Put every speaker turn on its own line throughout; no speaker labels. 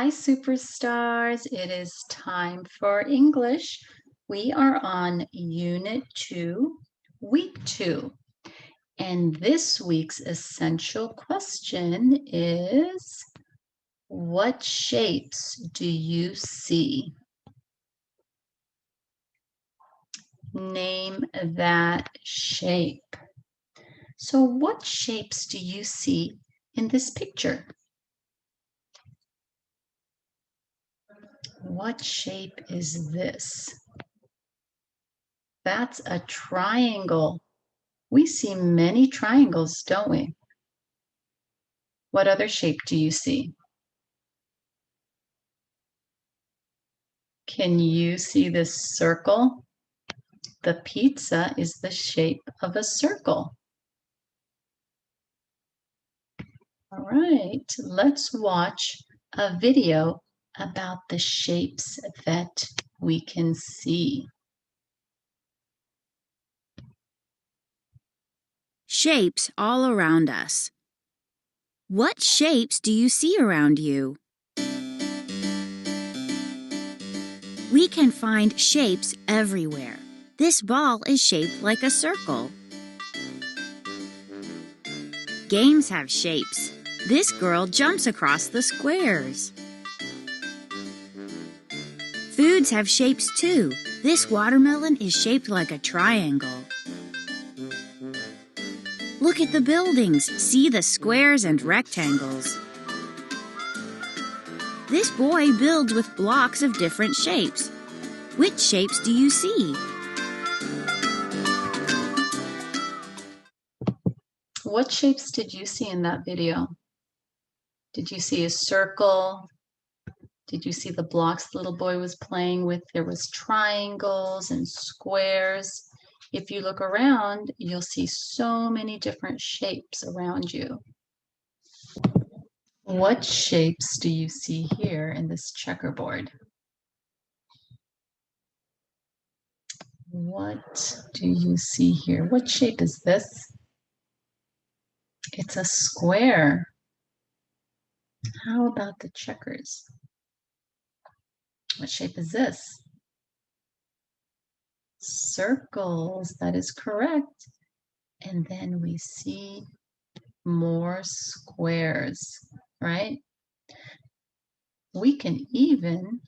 Hi, superstars. It is time for English. We are on Unit 2, Week 2. And this week's essential question is, what shapes do you see? Name that shape. So what shapes do you see in this picture? What shape is this? That's a triangle. We see many triangles, don't we? What other shape do you see? Can you see this circle? The pizza is the shape of a circle. All right, let's watch a video about the shapes that we can see.
Shapes all around us. What shapes do you see around you? We can find shapes everywhere. This ball is shaped like a circle. Games have shapes. This girl jumps across the squares. Foods have shapes too. This watermelon is shaped like a triangle. Look at the buildings. See the squares and rectangles. This boy builds with blocks of different shapes. Which shapes do you see?
What shapes did you see in that video? Did you see a circle? Did you see the blocks the little boy was playing with? There was triangles and squares. If you look around, you'll see so many different shapes around you. What shapes do you see here in this checkerboard? What do you see here? What shape is this? It's a square. How about the checkers? What shape is this? Circles, that is correct. And then we see more squares, right? We can even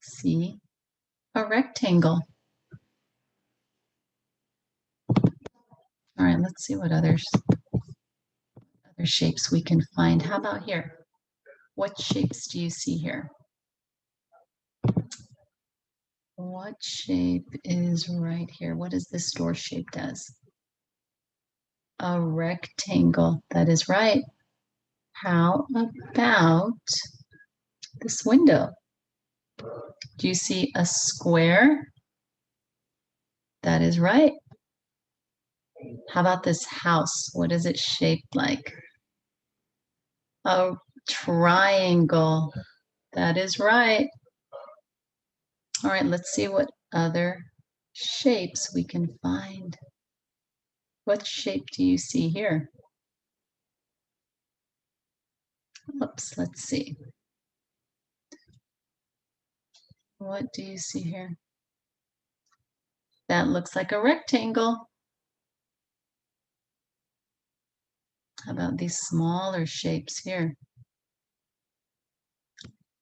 see a rectangle. All right, let's see what other shapes we can find. How about here? What shapes do you see here? What shape is right here? What is this door shaped as? A rectangle. That is right. How about this window? Do you see a square? That is right. How about this house? What is it shaped like? A triangle. That is right. All right, let's see what other shapes we can find. What shape do you see here? Oops, let's see. What do you see here? That looks like a rectangle. How about these smaller shapes here?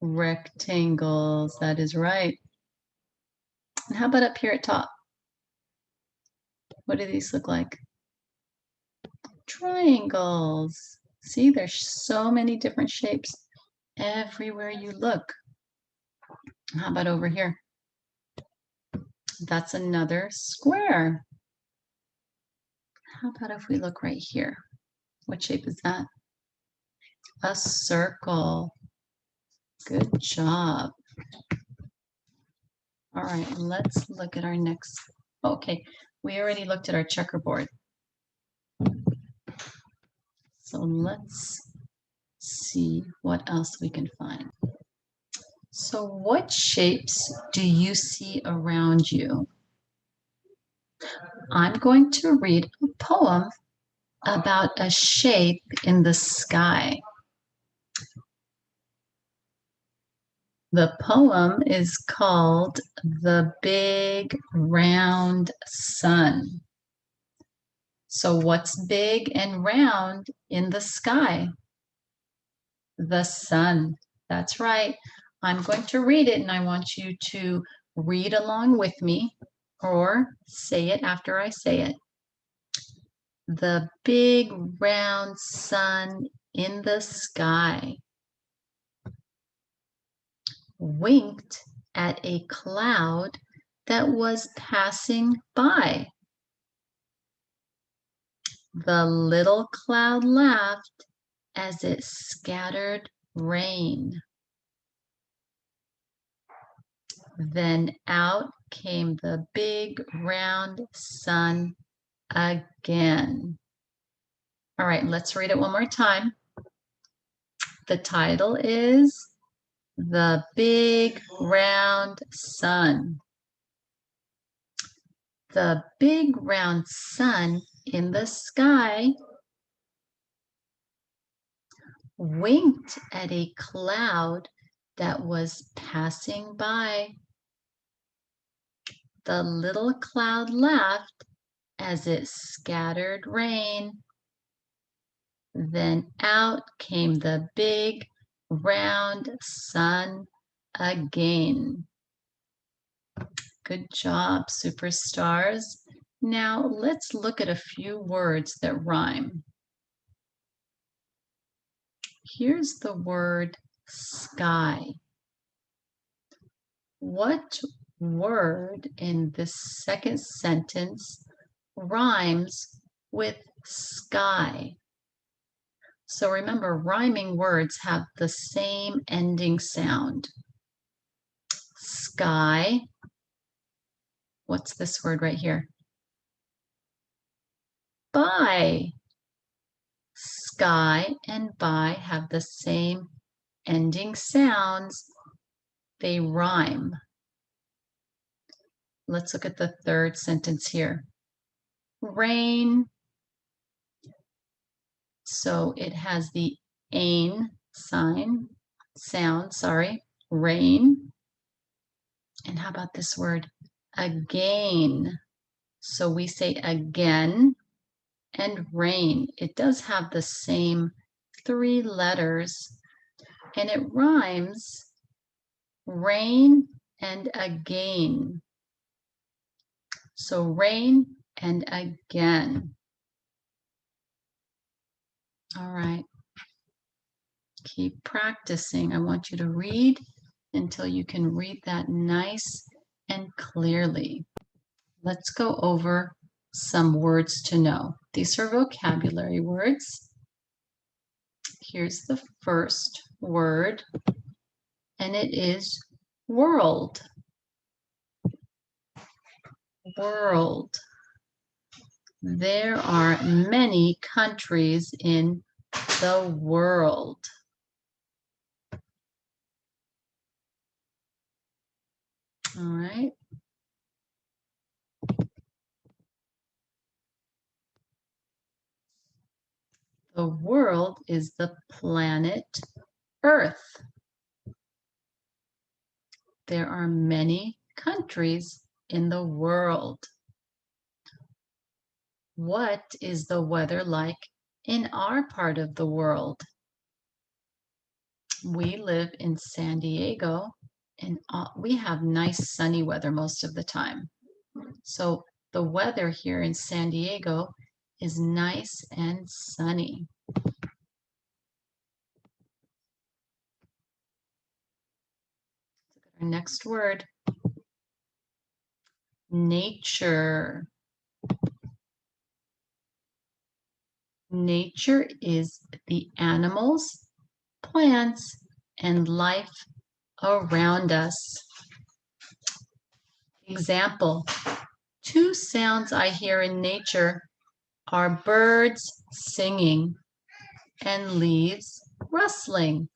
Rectangles, that is right. And how about up here at top? What do these look like? Triangles. See, there's so many different shapes everywhere you look. How about over here? That's another square. How about if we look right here? What shape is that? A circle. Good job. All right, let's look at our next. Okay, we already looked at our checkerboard. So let's see what else we can find. So what shapes do you see around you? I'm going to read a poem about a shape in the sky. The poem is called The Big Round Sun. So what's big and round in the sky? The sun. That's right. I'm going to read it and I want you to read along with me or say it after I say it. The big round sun in the sky winked at a cloud that was passing by. The little cloud laughed as it scattered rain. Then out came the big round sun again. All right, let's read it one more time. The title is The Big Round Sun. The big round sun in the sky winked at a cloud that was passing by. The little cloud laughed as it scattered rain. Then out came the big round sun again. Good job, superstars. Now let's look at a few words that rhyme. Here's the word sky. What word in this second sentence rhymes with sky? So remember, rhyming words have the same ending sound. Sky. What's this word right here? By. Sky and by have the same ending sounds. They rhyme. Let's look at the third sentence here. Rain. So it has the ain sound, rain. And how about this word? Again. So we say again and rain. It does have the same 3 letters and it rhymes rain and again. So rain and again. All right. Keep practicing. I want you to read until you can read that nice and clearly. Let's go over some words to know. These are vocabulary words. Here's the first word, and it is world. World. There are many countries in the world. All right. The world is the planet Earth. There are many countries in the world. What is the weather like in our part of the world? We live in San Diego and we have nice sunny weather most of the time. So the weather here in San Diego is nice and sunny. Our next word, nature. Nature is the animals, plants, and life around us. Example, 2 sounds I hear in nature are birds singing and leaves rustling.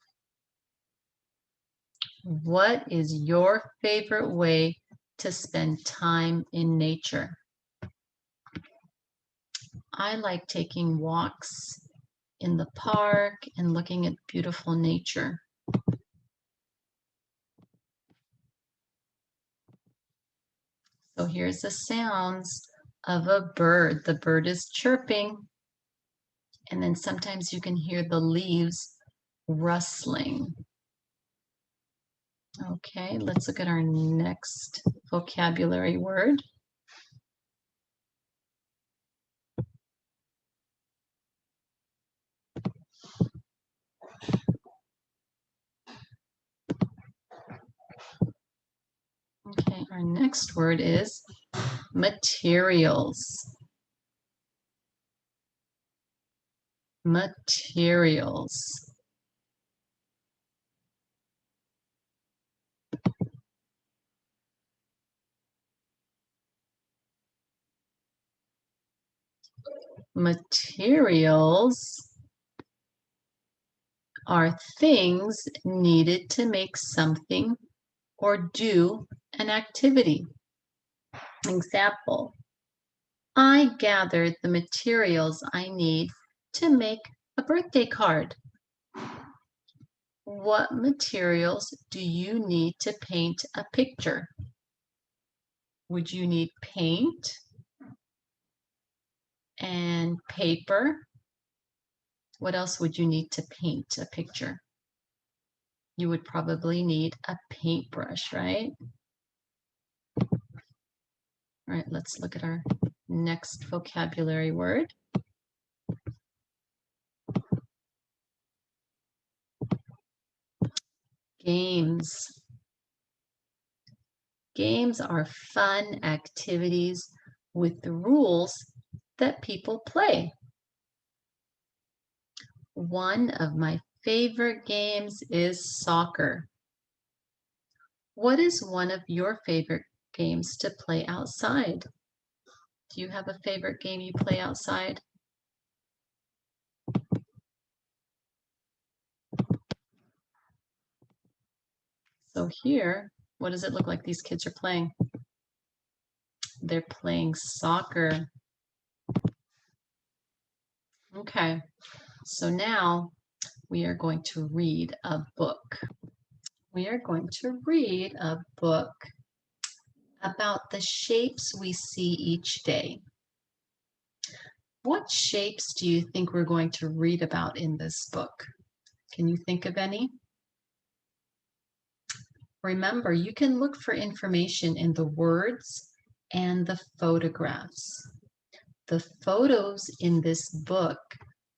What is your favorite way to spend time in nature? I like taking walks in the park and looking at beautiful nature. So here's the sounds of a bird. The bird is chirping, and then sometimes you can hear the leaves rustling. Okay, let's look at our next vocabulary word. Okay, our next word is materials. Materials. Materials are things needed to make something or do an activity. Example, I gathered the materials I need to make a birthday card. What materials do you need to paint a picture? Would you need paint and paper? What else would you need to paint a picture? You would probably need a paintbrush, right? All right, let's look at our next vocabulary word. Games. Games are fun activities with the rules that people play. One of my favorite games is soccer. What is one of your favorite games to play outside? Do you have a favorite game you play outside? So here, what does it look like these kids are playing? They're playing soccer. Okay, so now we are going to read a book. We are going to read a book about the shapes we see each day. What shapes do you think we're going to read about in this book? Can you think of any? Remember, you can look for information in the words and the photographs. The photos in this book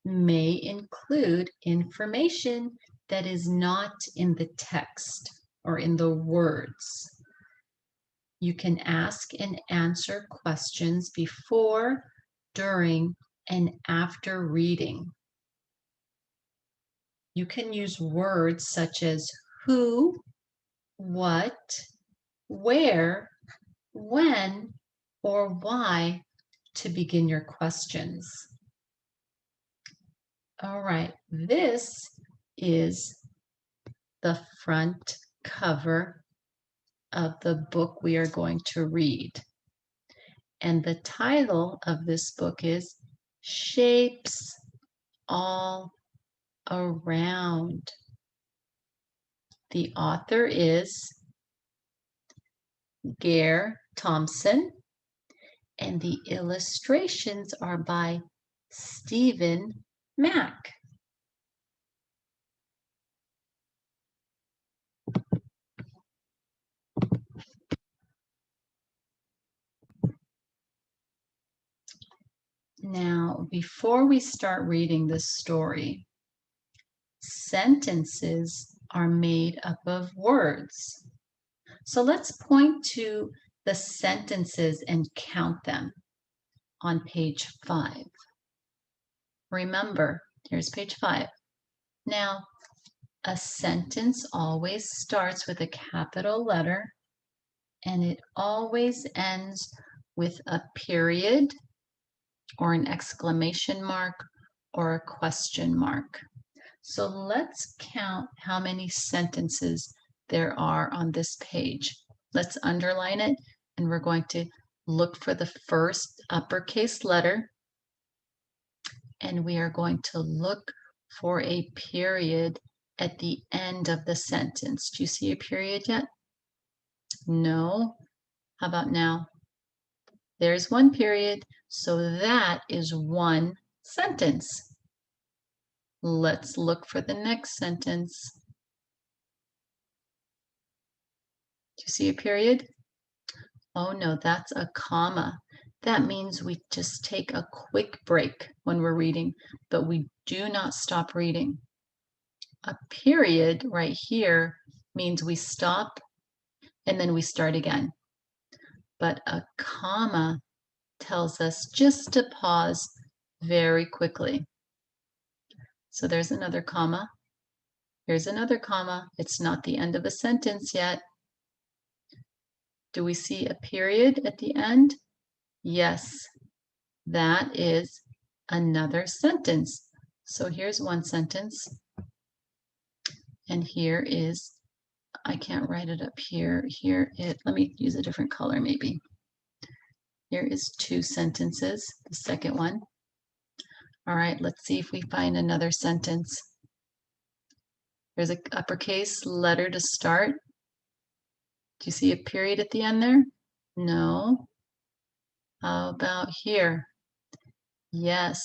may include information that is not in the text or in the words. You can ask and answer questions before, during, and after reading. You can use words such as who, what, where, when, or why to begin your questions. All right, this is the front cover of the book we are going to read. And the title of this book is Shapes All Around. The author is Gare Thompson, and the illustrations are by Stephen Mack. Now, before we start reading this story, sentences are made up of words. So let's point to the sentences and count them on page 5. Remember, here's page 5. Now, a sentence always starts with a capital letter and it always ends with a period or an exclamation mark or a question mark. So let's count how many sentences there are on this page. Let's underline it, and we're going to look for the first uppercase letter, and we are going to look for a period at the end of the sentence. Do you see a period yet? No? How about now? There's one period, so that is one sentence. Let's look for the next sentence. Do you see a period? Oh no, that's a comma. That means we just take a quick break when we're reading, but we do not stop reading. A period right here means we stop and then we start again. But a comma tells us just to pause very quickly. So there's another comma. Here's another comma. It's not the end of a sentence yet. Do we see a period at the end? Yes, that is another sentence. So here's one sentence. And here is, I can't write it up here. Let me use a different color maybe. Here is two sentences, the second one. All right, let's see if we find another sentence. There's an uppercase letter to start. Do you see a period at the end there? No. How about here? Yes,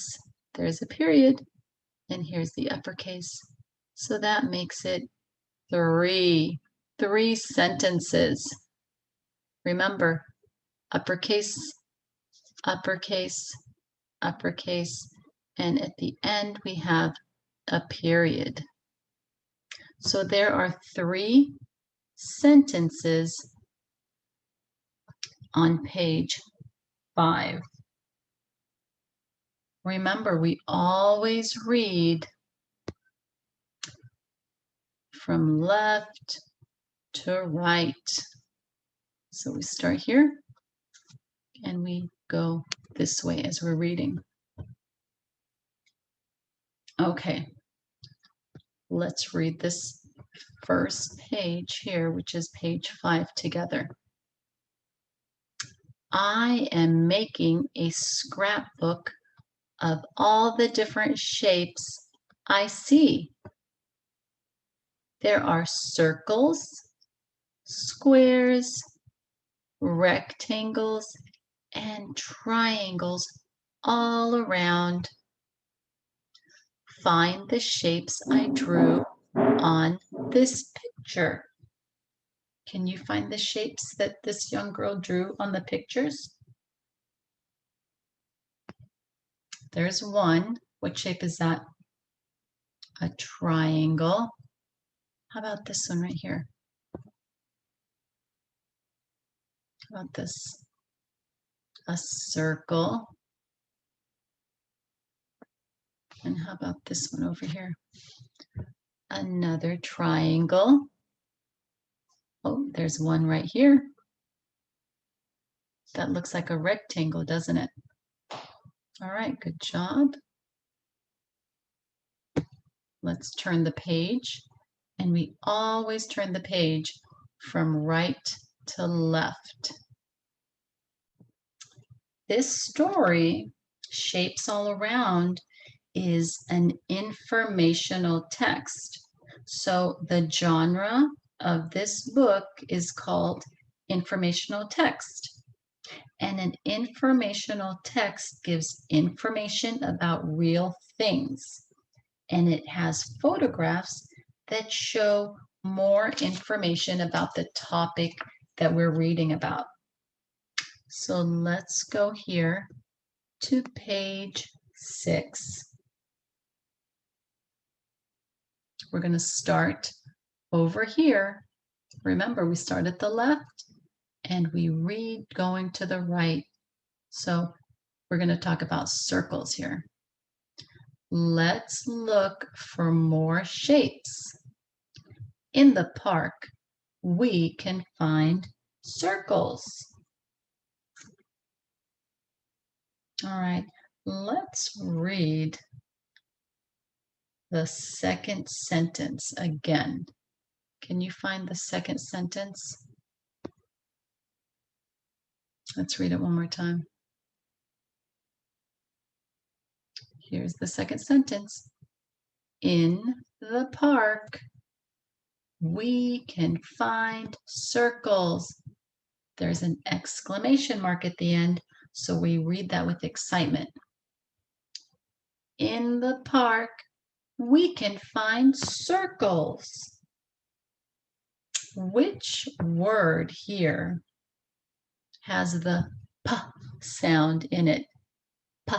there's a period, and here's the uppercase. So that makes it three sentences. Remember, uppercase, uppercase, uppercase, and at the end we have a period. So there are 3 sentences on page 5. Remember, we always read from left to right. So we start here and we go this way as we're reading. Okay, let's read this first page here, which is page 5 together. I am making a scrapbook of all the different shapes I see. There are circles, squares, rectangles, and triangles all around. Find the shapes I drew on this picture. Can you find the shapes that this young girl drew on the pictures? There's one. What shape is that? A triangle. How about this one right here? How about this? A circle. And how about this one over here? Another triangle. Oh, there's one right here. That looks like a rectangle, doesn't it? All right, good job. Let's turn the page. And we always turn the page from right to left. This story, Shapes All Around, is an informational text. So the genre of this book is called informational text. And an informational text gives information about real things. And it has photographs that show more information about the topic that we're reading about. So let's go here to page 6. We're going to start over here. Remember, we start at the left and we read going to the right. So we're going to talk about circles here. Let's look for more shapes. In the park, we can find circles. All right, let's read the second sentence again. Can you find the second sentence? Let's read it one more time. Here's the second sentence. In the park, we can find circles. There's an exclamation mark at the end. So we read that with excitement. In the park, we can find circles. Which word here has the p sound in it? P.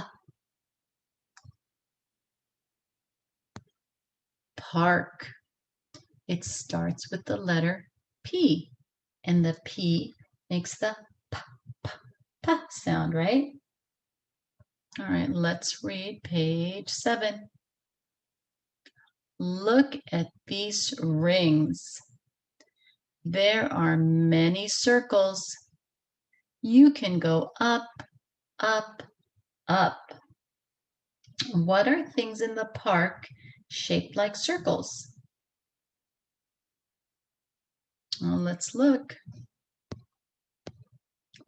Park. It starts with the letter P, and the P makes the p, p, p sound, right? All right, let's read page 7. Look at these rings. There are many circles. You can go up, up, up. What are things in the park shaped like circles? Well, let's look.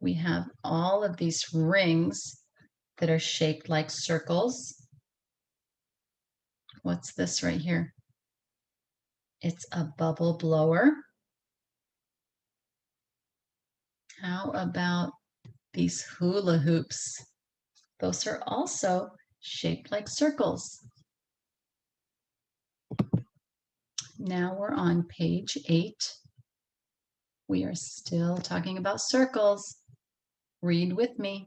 We have all of these rings that are shaped like circles. What's this right here? It's a bubble blower. How about these hula hoops? Those are also shaped like circles. Now we're on page 8. We are still talking about circles. Read with me.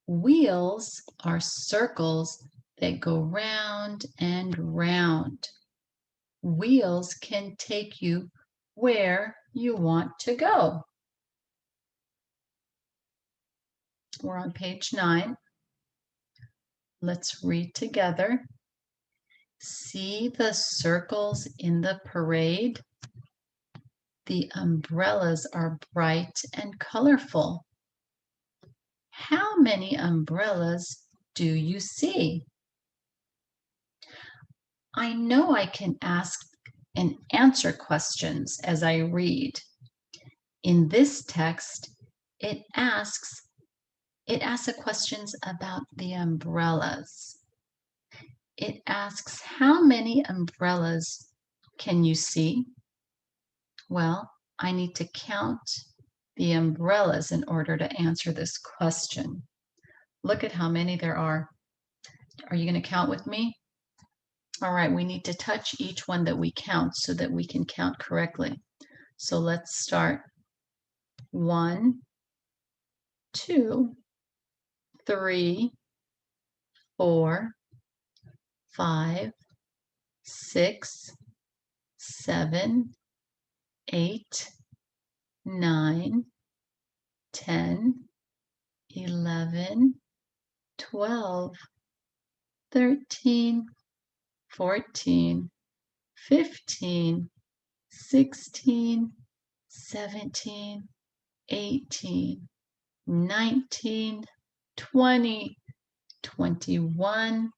Wheels are circles that go round and round. Wheels can take you where you want to go. We're on page 9. Let's read together. See the circles in the parade? The umbrellas are bright and colorful. How many umbrellas do you see? I know I can ask and answer questions as I read. In this text, it asks questions about the umbrellas. It asks, how many umbrellas can you see? Well, I need to count the umbrellas in order to answer this question. Look at how many there are. Are you going to count with me? All right, we need to touch each one that we count so that we can count correctly. So let's start. 1, 2, 3, 4, 5, 6, 7, 8, 9, 10, 11, 12, 13, 14, 15, 16, 17, 18, 19, 20, 21,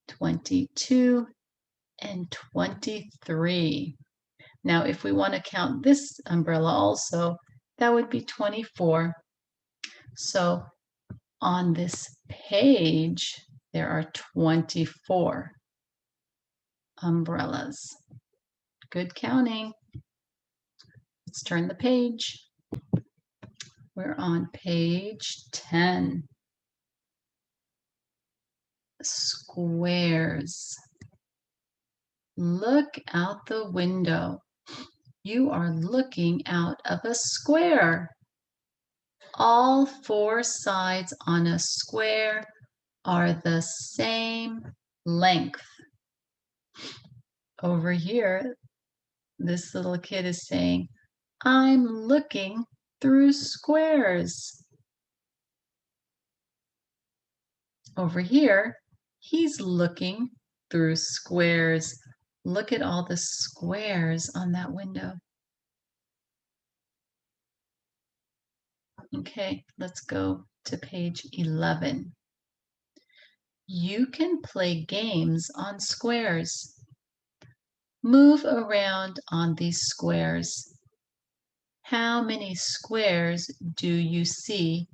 22, and 23. Now, if we want to count this umbrella also, that would be 24. So on this page, there are 24 umbrellas. Good counting. Let's turn the page. We're on page 10. Squares. Look out the window. You are looking out of a square. All 4 sides on a square are the same length. Over here, this little kid is saying, I'm looking through squares. Over here, he's looking through squares. Look at all the squares on that window. Okay, let's go to page 11. You can play games on squares. Move around on these squares. How many squares do you see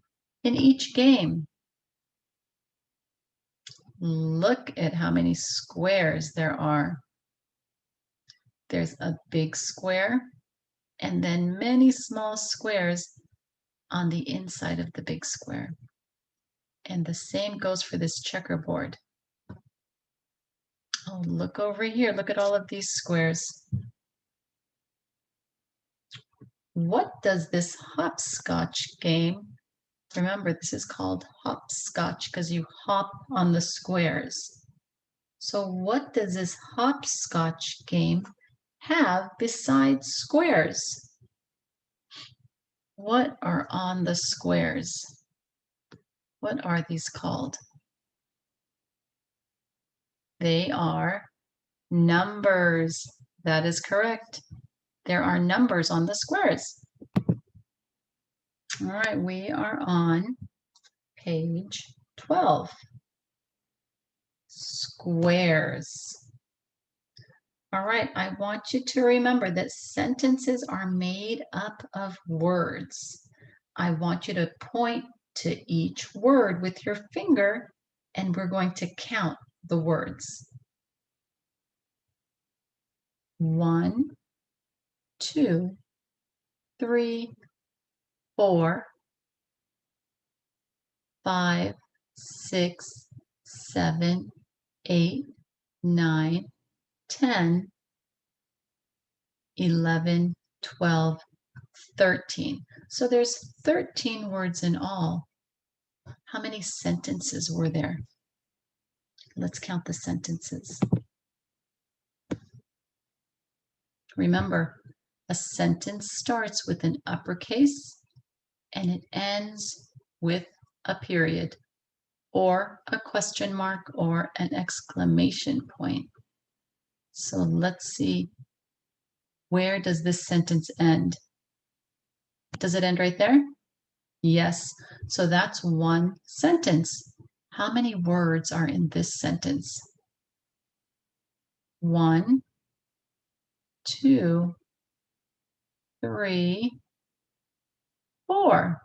in each game? Look at how many squares there are. There's a big square and then many small squares on the inside of the big square. And the same goes for this checkerboard. Oh, look over here. Look at all of these squares. What does this hopscotch game, remember this is called hopscotch because you hop on the squares. So what does this hopscotch game have besides squares? What are on the squares? What are these called? They are numbers. That is correct. There are numbers on the squares. All right, we are on page 12. Squares. All right, I want you to remember that sentences are made up of words. I want you to point to each word with your finger, and we're going to count the words. 1, 2, 3, 4, 5, 6, 7, 8, 9, 10, 11, 12, 13. So there's 13 words in all. How many sentences were there? Let's count the sentences. Remember, a sentence starts with an uppercase and it ends with a period or a question mark or an exclamation point. So let's see, where does this sentence end? Does it end right there? Yes, so that's one sentence. How many words are in this sentence? 1, 2, 3, 4.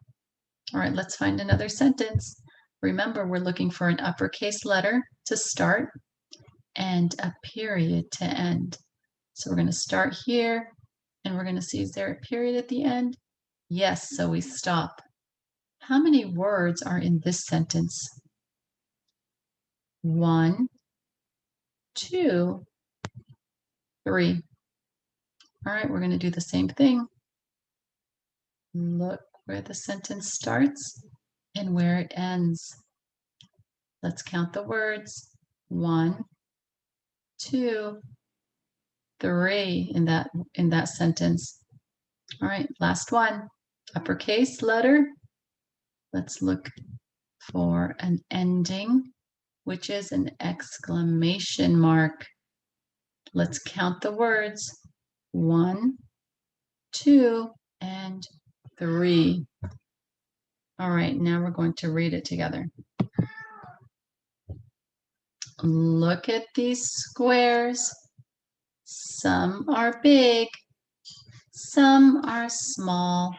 All right, let's find another sentence. Remember, we're looking for an uppercase letter to start and a period to end. So we're going to start here and we're going to see, is there a period at the end? Yes, so we stop. How many words are in this sentence? 1, 2, 3. All right, we're going to do the same thing. Look where the sentence starts and where it ends. Let's count the words. 1, 2, 3 in that sentence. All right, last one. Uppercase letter. Let's look for an ending, which is an exclamation mark. Let's count the words. 1, 2, and 3. All right, now we're going to read it together. Look at these squares. Some are big, some are small.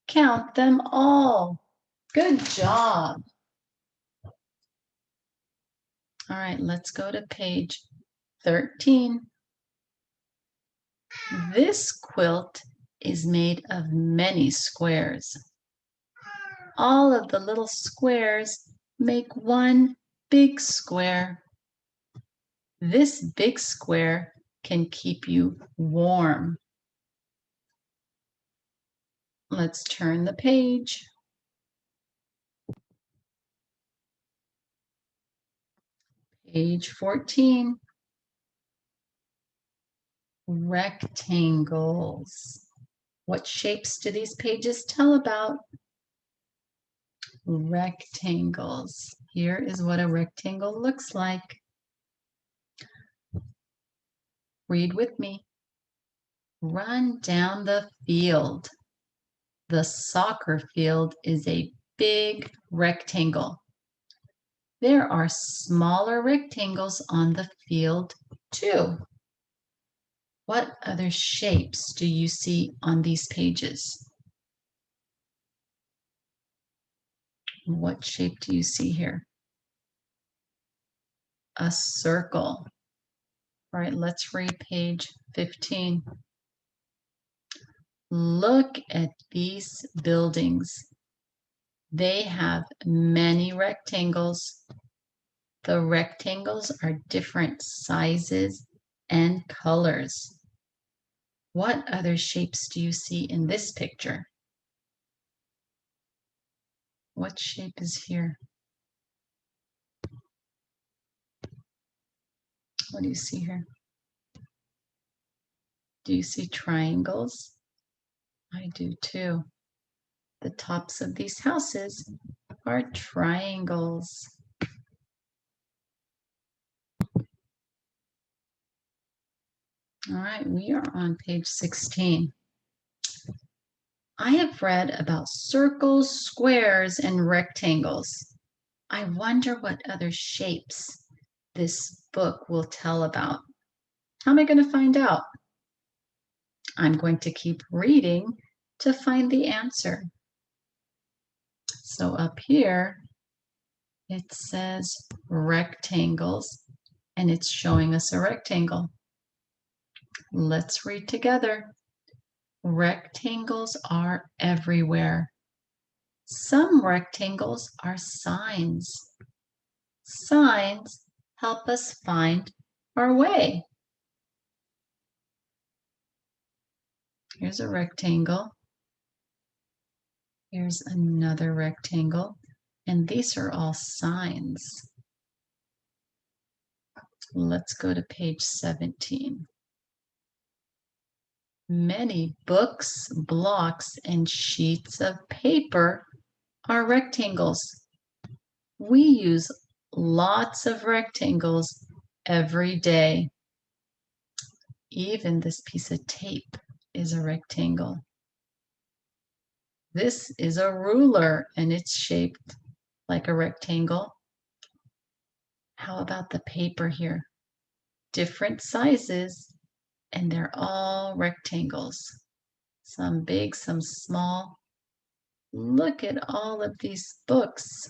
Count them all. Good job. All right, let's go to page 13. This quilt is made of many squares. All of the little squares make one big square. This big square can keep you warm. Let's turn the page. Page 14. Rectangles. What shapes do these pages tell about? Rectangles. Here is what a rectangle looks like. Read with me. Run down the field. The soccer field is a big rectangle. There are smaller rectangles on the field too. What other shapes do you see on these pages? What shape do you see here? A circle. All right, let's read page 15. Look at these buildings. They have many rectangles. The rectangles are different sizes and colors. What other shapes do you see in this picture? What shape is here? What do you see here? Do you see triangles? I do too. The tops of these houses are triangles. All right, we are on page 16. I have read about circles, squares, and rectangles. I wonder what other shapes this book will tell about. How am I going to find out? I'm going to keep reading to find the answer. So up here, it says rectangles, and it's showing us a rectangle. Let's read together. Rectangles are everywhere. Some rectangles are signs. Signs help us find our way. Here's a rectangle. Here's another rectangle. And these are all signs. Let's go to page 17. Many books, blocks, and sheets of paper are rectangles. We use lots of rectangles every day. Even this piece of tape is a rectangle. This is a ruler and it's shaped like a rectangle. How about the paper here? Different sizes, and they're all rectangles. Some big, some small. Look at all of these books.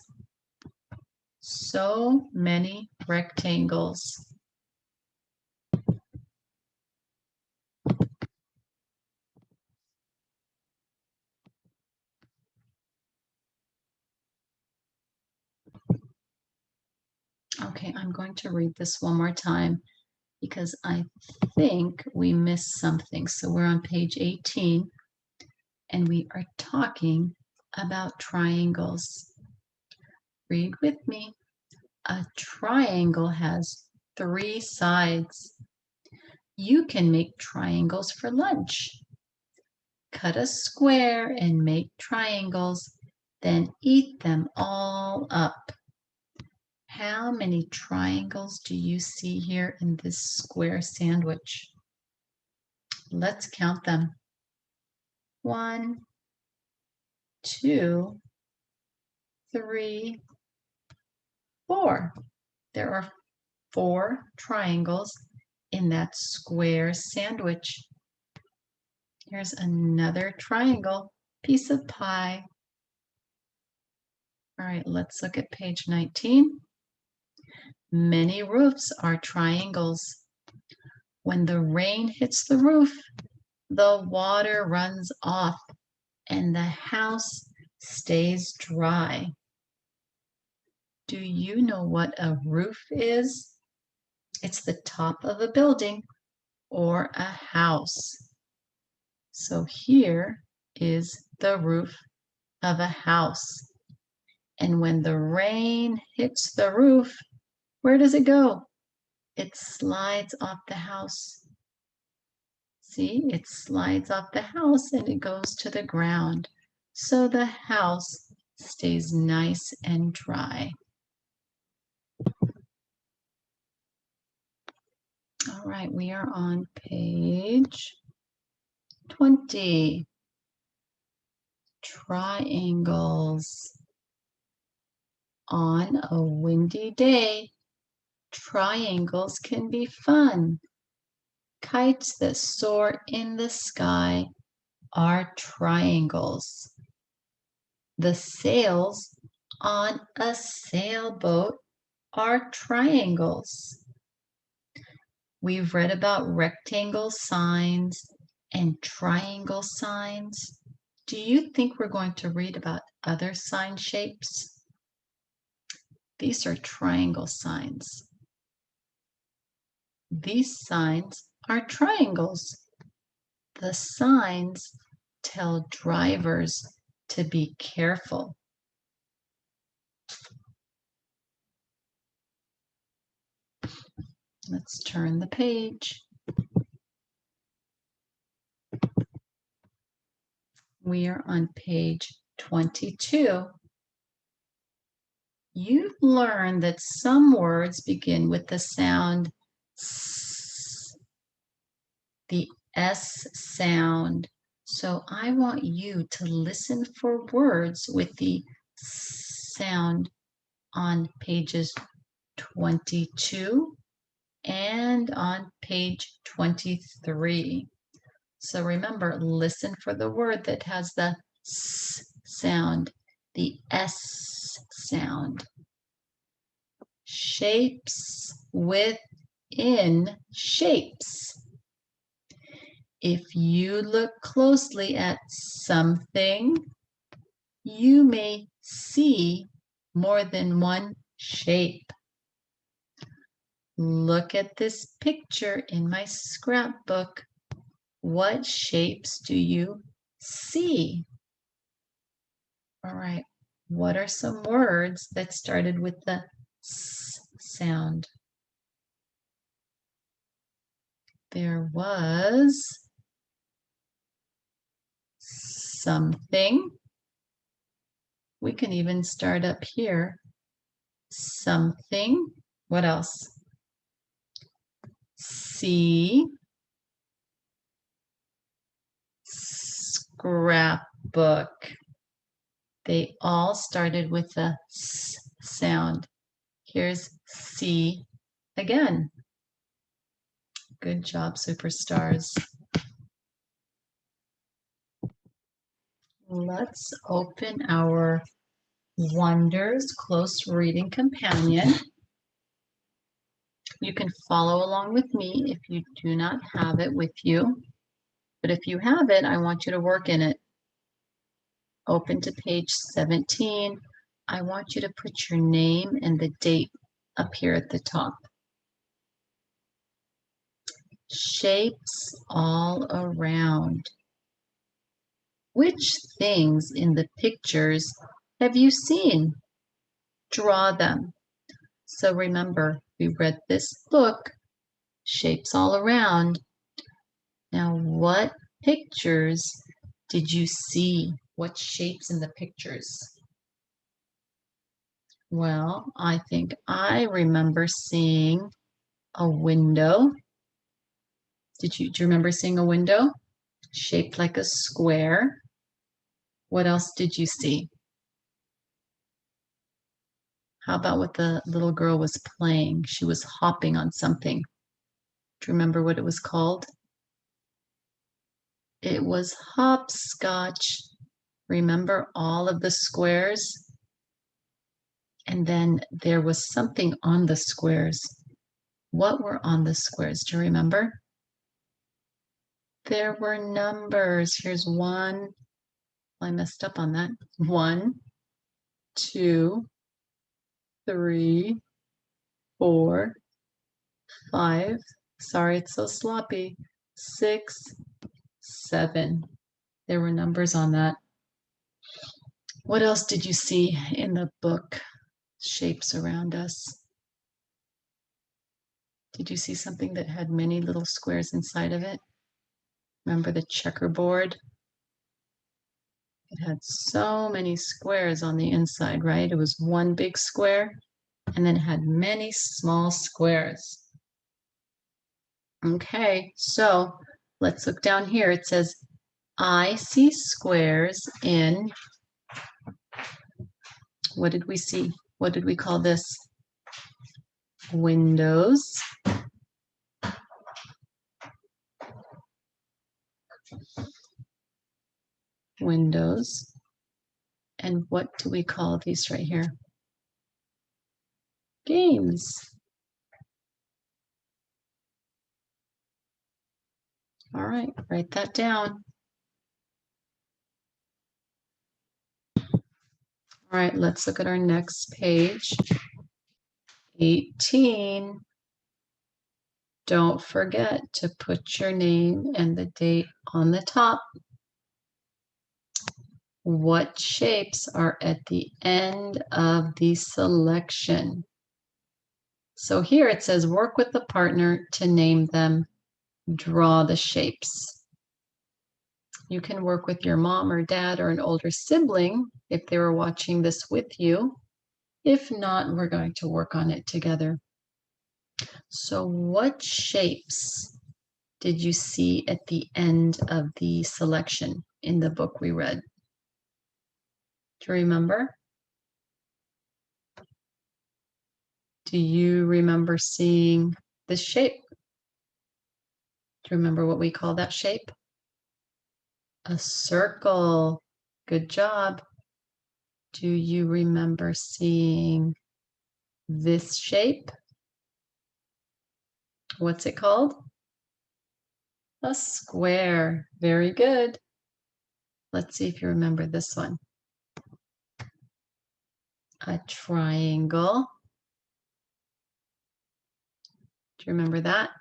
So many rectangles. Okay, I'm going to read this one more time because I think we missed something. So we're on page 18 and we are talking about triangles. Read with me. A triangle has 3 sides. You can make triangles for lunch. Cut a square and make triangles, then eat them all up. How many triangles do you see here in this square sandwich? Let's count them. 1, 2, 3, 4. There are 4 triangles in that square sandwich. Here's another triangle, piece of pie. All right, let's look at page 19. Many roofs are triangles. When the rain hits the roof, the water runs off and the house stays dry. Do you know what a roof is? It's the top of a building or a house. So here is the roof of a house. And when the rain hits the roof, where does it go? It slides off the house. See, it slides off the house and it goes to the ground. So the house stays nice and dry. All right, we are on page 20. Triangles. On a windy day, triangles can be fun. Kites that soar in the sky are triangles. The sails on a sailboat are triangles. We've read about rectangle signs and triangle signs. Do you think we're going to read about other sign shapes? These are triangle signs. These signs are triangles. The signs tell drivers to be careful. Let's turn the page. We are on page 22. You've learned that some words begin with the sound S, the S sound. So I want you to listen for words with the sound on pages 22 and on page 23. So remember, listen for the word that has the S sound, the S sound. Shapes within shapes. If you look closely at something, you may see more than one shape. Look at this picture in my scrapbook. What shapes do you see? All right, what are some words that started with the S sound? There was something. We can even start up here. Something. What else? See. Scrapbook. They all started with the S sound. Here's see again. Good job, superstars. Let's open our Wonders Close Reading Companion. You can follow along with me if you do not have it with you. But if you have it, I want you to work in it. Open to page 17. I want you to put your name and the date up here at the top. Shapes all around. Which things in the pictures have you seen? Draw them. So remember, we read this book, Shapes All Around. Now, what pictures did you see? What shapes in the pictures? Well, I think I remember seeing a window. Do you remember seeing a window? Shaped like a square. What else did you see? How about what the little girl was playing? She was hopping on something. Do you remember what it was called? It was hopscotch. Remember all of the squares? And then there was something on the squares. What were on the squares? Do you remember? There were numbers. Here's one. I messed up on that. 1, 2, 3, 4, 5. Sorry, it's so sloppy. 6, 7. There were numbers on that. What else did you see in the book? Shapes around us. Did you see something that had many little squares inside of it? Remember the checkerboard? It had so many squares on the inside, right? It was one big square, and then it had many small squares. Okay, so let's look down here. It says, I see squares in, what did we see? What did we call this? Windows. Windows. And what do we call these right here? Games. All right, write that down. All right, let's look at our next page. 18. Don't forget to put your name and the date on the top. What shapes are at the end of the selection? So here it says work with the partner to name them, draw the shapes. You can work with your mom or dad or an older sibling if they were watching this with you. If not, we're going to work on it together. So what shapes did you see at the end of the selection in the book we read? Do you remember? Do you remember seeing this shape? Do you remember what we call that shape? A circle. Good job. Do you remember seeing this shape? What's it called? A square. Very good. Let's see if you remember this one. A triangle. Do you remember that?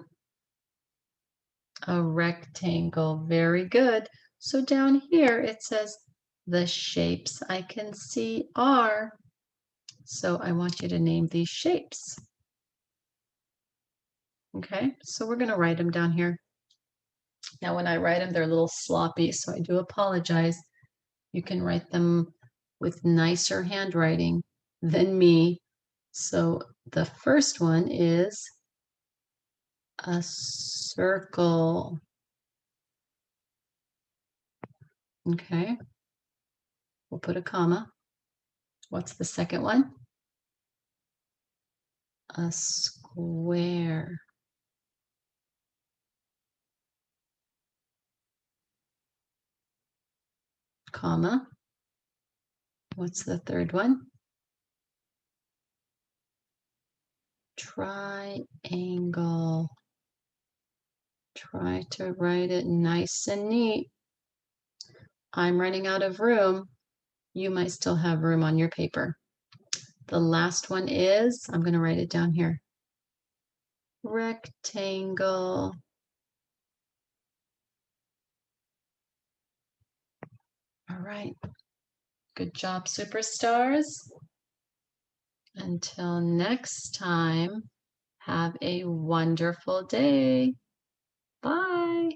A rectangle. Very good. So down here it says the shapes I can see are. So I want you to name these shapes. Okay, so we're going to write them down here. Now when I write them, they're a little sloppy, so I do apologize. You can write them with nicer handwriting than me. So the first one is a circle. Okay, we'll put a comma. What's the second one? A square. Comma. What's the third one? Triangle. Try to write it nice and neat. I'm running out of room. You might still have room on your paper. The last one is, I'm going to write it down here. Rectangle. All right. Good job, superstars. Until next time, have a wonderful day. Bye.